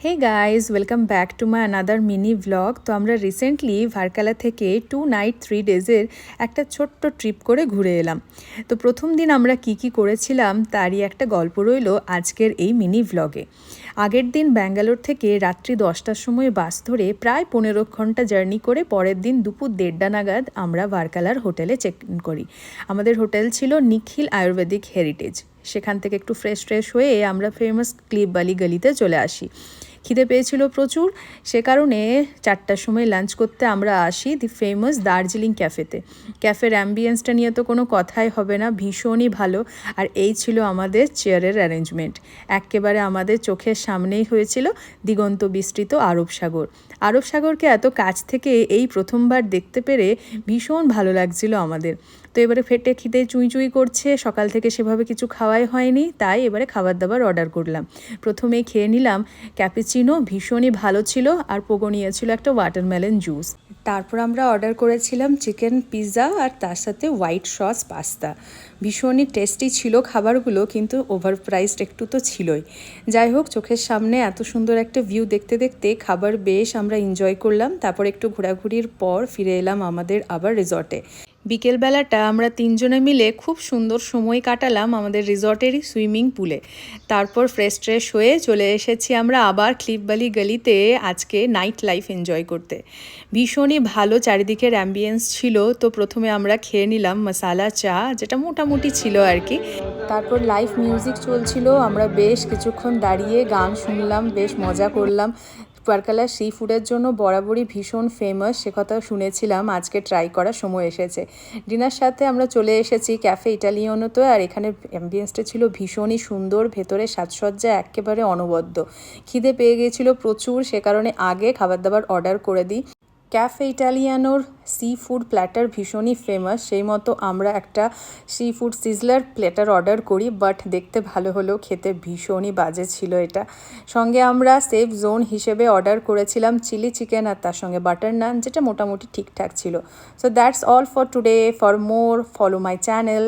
Hey guys, welcome back to my another mini vlog. তো আমরা recently Varkala থেকে 2 night 3 ডেজের একটা ছোট্ট ট্রিপ করে ঘুরে এলাম। তো প্রথম দিন আমরা কি করেছিলাম তারই একটা গল্প রইল আজকের এই মিনি ভ্লগে। আগের দিন ব্যাঙ্গালোর থেকে রাত্রি 10টার সময় বাস ধরে প্রায় 15 ঘন্টা জার্নি করে পরের দিন দুপুর 1:30 নাগাদ আমরা ভার্কালার হোটেলে চেক ইন করি। আমাদের হোটেল ছিল নিখিল আয়ুর্বেদিক হেরিটেজ। সেখান থেকে একটু ফ্রেশ হয়ে আমরা ফেমাস ক্লিপ বালি গলিতে চলে আসি। খিদে পেয়েছিল প্রচুর, সে কারণে 4টার সময় লাঞ্চ করতে আমরা আসি দি ফেমাস দার্জিলিং ক্যাফেতে। ক্যাফের অ্যাম্বিয়েন্সটা নিয়ে তো কোনো কথাই হবে না, ভীষণই ভালো। আর এই ছিল আমাদের চেয়ারের অ্যারেঞ্জমেন্ট। একেবারে আমাদের চোখের সামনেই হয়েছিল দিগন্ত বিস্তৃত আরব সাগর। আরব সাগরকে এত কাছ থেকে এই প্রথমবার দেখতে পেরে ভীষণ ভালো লাগছিল আমাদের। তো এবারে ফেটে খিদে চুঁই করছে, সকাল থেকে সেভাবে কিছু খাওয়াই হয়নি, তাই এবারে খাবার দাবার অর্ডার করলাম। প্রথমেই খেয়ে নিলাম ক্যাপুচিনো, ভীষণই ভালো ছিল, আর পোগো নিয়েছিল একটা ওয়াটারমেলন জুস। তারপর আমরা অর্ডার করেছিলাম চিকেন পিৎজা আর তার সাথে হোয়াইট সস পাস্তা। ভীষণই টেস্টি ছিল খাবারগুলো, কিন্তু ওভার প্রাইসড একটু তো ছিলই। যাই হোক, চোখের সামনে এত সুন্দর একটা ভিউ দেখতে দেখতে খাবার বেশ আমরা এনজয় করলাম। তারপর একটু ঘোরাঘুরির পর ফিরে এলাম আমাদের আবার রিসর্টে। বিকেলবেলাটা আমরা 3 জনে মিলে খুব সুন্দর সময় কাটালাম আমাদের রিসর্টেরই সুইমিং পুলে। তারপর ফ্রেশ হয়ে চলে এসেছি আমরা আবার ক্লিপবালি গলিতে আজকে নাইট লাইফ এনজয় করতে। ভীষণই ভালো চারিদিকের অ্যাম্বিয়েন্স ছিল। তো প্রথমে আমরা খেয়ে নিলাম মশালা চা, যেটা মোটামুটি ছিল আর কি। তারপর লাইভ মিউজিক চলছিল, আমরা বেশ কিছুক্ষণ দাঁড়িয়ে গান শুনলাম, বেশ মজা করলাম। ভার্কালা সি ফুডের জন্য বরাবরই ভীষণ ফেমাস, সে কথা শুনেছিলাম, আজকে ট্রাই করার সময় এসেছে। ডিনার সাথে আমরা চলে এসেছি ক্যাফে ইটালিয়ানোতে, আর এখানে অ্যাম্বিয়েন্সটা ছিল ভীষণই সুন্দর, ভেতরে সাজসজ্জা একেবারে অনবদ্য। খিদে পেয়ে গিয়েছিল প্রচুর, সে কারণে আগে খাবার দাবার অর্ডার করে দিই। ক্যাফে ইটালিয়ানোর সি ফুড প্ল্যাটার ভীষণই ফেমাস, সেই মতো আমরা একটা sea food sizzler platter order করি, বাট দেখতে ভালো হলেও খেতে ভীষণই বাজে ছিল এটা। সঙ্গে আমরা সেফ জোন হিসেবে অর্ডার করেছিলাম চিলি চিকেন আর তার সঙ্গে বাটার নান, যেটা মোটামুটি ঠিকঠাক ছিল। So that's all for today. For more follow my channel.